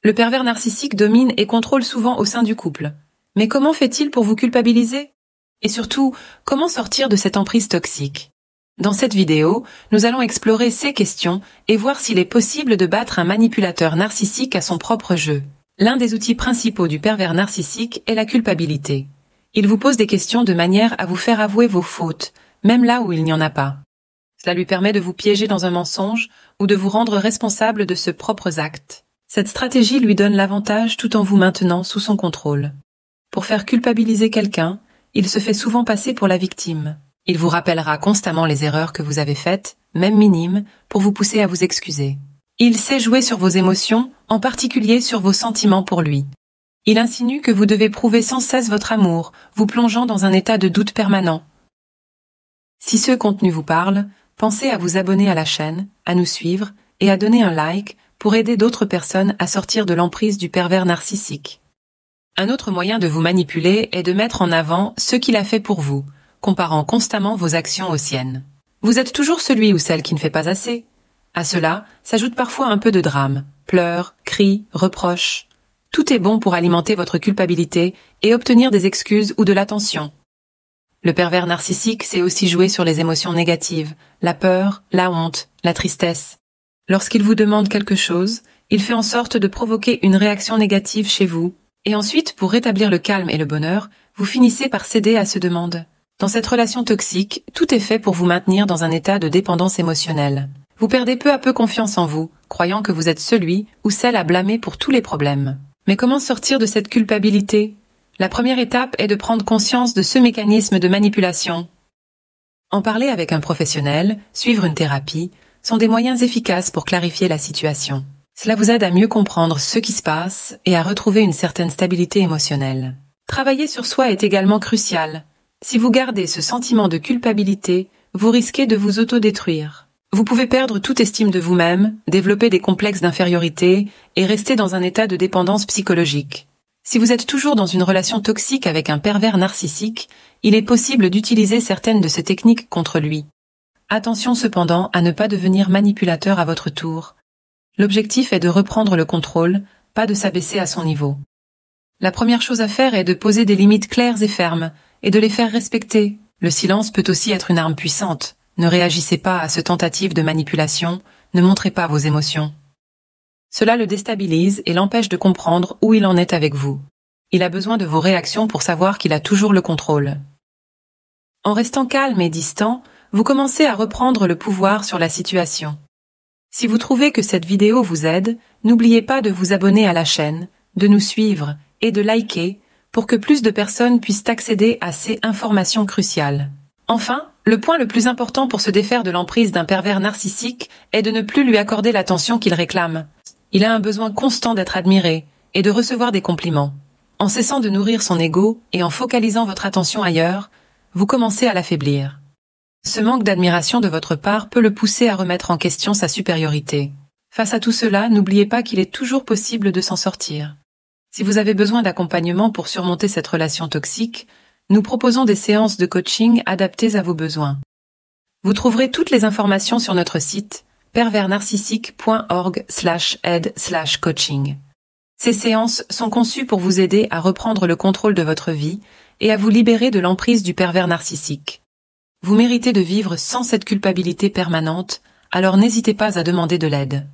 Le pervers narcissique domine et contrôle souvent au sein du couple. Mais comment fait-il pour vous culpabiliser? Et surtout, comment sortir de cette emprise toxique? Dans cette vidéo, nous allons explorer ces questions et voir s'il est possible de battre un manipulateur narcissique à son propre jeu. L'un des outils principaux du pervers narcissique est la culpabilité. Il vous pose des questions de manière à vous faire avouer vos fautes, même là où il n'y en a pas. Cela lui permet de vous piéger dans un mensonge ou de vous rendre responsable de ses propres actes. Cette stratégie lui donne l'avantage tout en vous maintenant sous son contrôle. Pour faire culpabiliser quelqu'un, il se fait souvent passer pour la victime. Il vous rappellera constamment les erreurs que vous avez faites, même minimes, pour vous pousser à vous excuser. Il sait jouer sur vos émotions, en particulier sur vos sentiments pour lui. Il insinue que vous devez prouver sans cesse votre amour, vous plongeant dans un état de doute permanent. Si ce contenu vous parle, pensez à vous abonner à la chaîne, à nous suivre et à donner un like pour aider d'autres personnes à sortir de l'emprise du pervers narcissique. Un autre moyen de vous manipuler est de mettre en avant ce qu'il a fait pour vous, comparant constamment vos actions aux siennes. Vous êtes toujours celui ou celle qui ne fait pas assez. À cela s'ajoute parfois un peu de drame, pleurs, cris, reproches. Tout est bon pour alimenter votre culpabilité et obtenir des excuses ou de l'attention. Le pervers narcissique sait aussi jouer sur les émotions négatives, la peur, la honte, la tristesse. Lorsqu'il vous demande quelque chose, il fait en sorte de provoquer une réaction négative chez vous, et ensuite, pour rétablir le calme et le bonheur, vous finissez par céder à ses demandes. Dans cette relation toxique, tout est fait pour vous maintenir dans un état de dépendance émotionnelle. Vous perdez peu à peu confiance en vous, croyant que vous êtes celui ou celle à blâmer pour tous les problèmes. Mais comment sortir de cette culpabilité? La première étape est de prendre conscience de ce mécanisme de manipulation. En parler avec un professionnel, suivre une thérapie, sont des moyens efficaces pour clarifier la situation. Cela vous aide à mieux comprendre ce qui se passe et à retrouver une certaine stabilité émotionnelle. Travailler sur soi est également crucial. Si vous gardez ce sentiment de culpabilité, vous risquez de vous autodétruire. Vous pouvez perdre toute estime de vous-même, développer des complexes d'infériorité et rester dans un état de dépendance psychologique. Si vous êtes toujours dans une relation toxique avec un pervers narcissique, il est possible d'utiliser certaines de ces techniques contre lui. Attention cependant à ne pas devenir manipulateur à votre tour. L'objectif est de reprendre le contrôle, pas de s'abaisser à son niveau. La première chose à faire est de poser des limites claires et fermes, et de les faire respecter. Le silence peut aussi être une arme puissante. Ne réagissez pas à ce tentative de manipulation, ne montrez pas vos émotions. Cela le déstabilise et l'empêche de comprendre où il en est avec vous. Il a besoin de vos réactions pour savoir qu'il a toujours le contrôle. En restant calme et distant, vous commencez à reprendre le pouvoir sur la situation. Si vous trouvez que cette vidéo vous aide, n'oubliez pas de vous abonner à la chaîne, de nous suivre et de liker pour que plus de personnes puissent accéder à ces informations cruciales. Enfin, le point le plus important pour se défaire de l'emprise d'un pervers narcissique est de ne plus lui accorder l'attention qu'il réclame. Il a un besoin constant d'être admiré et de recevoir des compliments. En cessant de nourrir son ego et en focalisant votre attention ailleurs, vous commencez à l'affaiblir. Ce manque d'admiration de votre part peut le pousser à remettre en question sa supériorité. Face à tout cela, n'oubliez pas qu'il est toujours possible de s'en sortir. Si vous avez besoin d'accompagnement pour surmonter cette relation toxique, nous proposons des séances de coaching adaptées à vos besoins. Vous trouverez toutes les informations sur notre site perversnarcissique.org/aide/coaching. Ces séances sont conçues pour vous aider à reprendre le contrôle de votre vie et à vous libérer de l'emprise du pervers narcissique. Vous méritez de vivre sans cette culpabilité permanente, alors n'hésitez pas à demander de l'aide.